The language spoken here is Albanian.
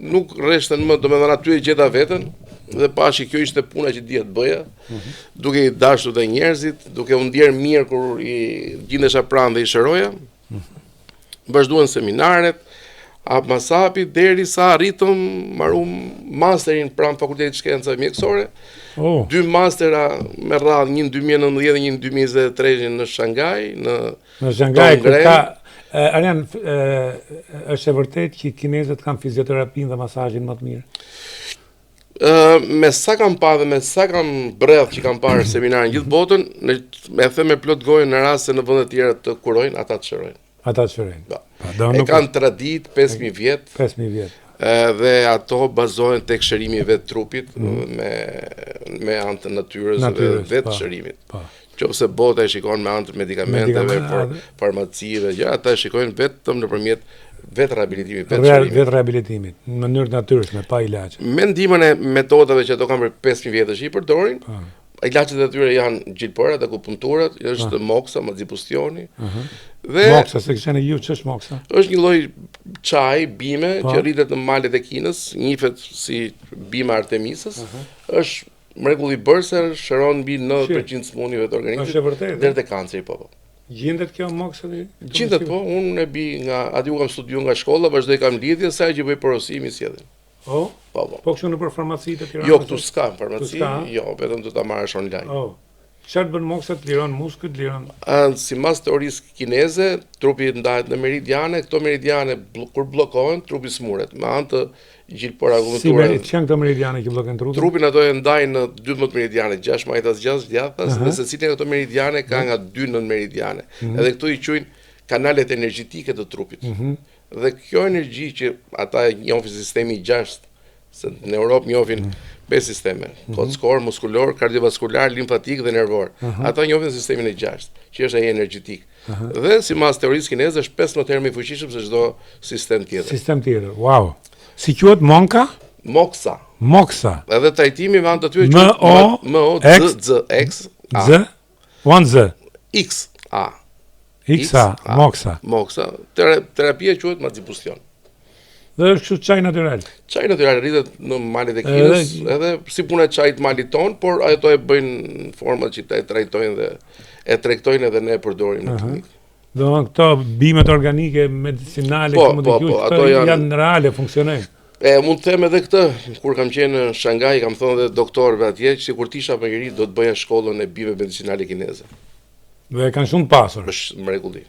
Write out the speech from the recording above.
nuk rreshtën më, domethënë aty e gjeta veten dhe pashi kjo ishte puna që dija të bëja, duke i dashur dhe njerëzit, duke u ndier mirë kur i gjindesha pranë dhe i shëroja. Vazhduan seminaret, Masapi derisa arritëm marrum masterin pranë Fakultetit Shkencave Mjekësore. 2 mastera me radhë, një në 2019 dhe një në 2023 në Shanghai, në Shanghai ku ka Arjan, është e vërtet që kinezët kanë fizioterapinë dhe masazhin më të mirë? Me sa kam pa dhe me sa kam bredh që kam parë seminarin gjithë botën, me them me plot gojë në rast se në vende të tjera të kurojnë, ata të shërojnë. Ata të shërojnë. E kanë tradit 5000 vjet. 5000 vjet. Dhe ato bazohen tek shërimi i vet trupit me anë të natyrës dhe vetë shërimit. Qofse bota e shikon me anë të medikamenteve, farmacive, ata e shikojnë vetëm nëpërmjet vetë rehabilitimit, vetë rehabilitimit, në mënyrë natyrshme, pa ilaç. Me ndihmën e metodave që ato kanë për 5000 vjetësh i përdorin, ilaçet e tyre janë gjilpërat, akupunkturat, është moksa, mazipustioni. Moksa, se kishën e ju, ç'është moksa? Është një lloj çaj bime që rritet në malet e Kinës, njihet si bima Artemisës. Është mrekulli i bërëse, shëron mbi 90% sëmundjeve të organizmit, deri te kanceri, po. Gjendet kjo moksa? Gjendet, po, unë e bi nga aty u kam studiuar nga shkolla, vazhdoj kam lidhje sa që bëj porosimi sjellin. Po kështu nëpër farmacitë të Tiranës? Jo, këtu s'ka farmaci, jo, vetëm do ta marrësh online. Çfarë bën moksa? Liron muskujt, liron? Sipas teorisë kineze, trupi ndahet në meridiane, këto meridiane kur bllokohen, trupi smuret me anë të gjilpër akupunkturave. Si janë këto meridiane që bllokojnë trupin? Trupin ato e ndajnë në 12 meridiane, 6 majtas, 6 djathtas, dhe secili nga këto meridiane ka nga 2 nën meridiane. Edhe këto i quajnë kanalet energjetike të trupit. Dhe kjo energji që ata e njohin sistemi i 6, se në Europë njohin 5 sisteme, kockor, muskulor, kardiovaskular, limfatik dhe nervor. Ata njohin sistemin e 6, që është ai energjetik. Dhe sipas teorisë kineze është 15 herë më i fuqishëm se çdo sistem tjetër. Sistem tjetër. Wow. Si quhet monka? Moksa. Moksa. Edhe trajtimi me anë të tyre quhet M-O-X Z, one Z. X A. Moksa. Moksa. Terapia quhet mazipustion. Dhe është kështu çaj natyral. Çaj natyral rritet në malet e Kinës, edhe si puna e çajit malit ton, por ato e bëjnë format që e trajtojnë dhe e tregtojnë edhe ne e përdorim në klinikë. Do këto bimet organike, medicinale, që mund të quhet, këto janë reale, funksionojnë. Mund të them edhe këtë, kur kam qenë në Shanghai, kam thënë edhe doktorëve atje, që kur tisha më i ri do të bëja shkollën e bime medicinale kineze. Dhe kanë shumë pasur. Është mrekulli.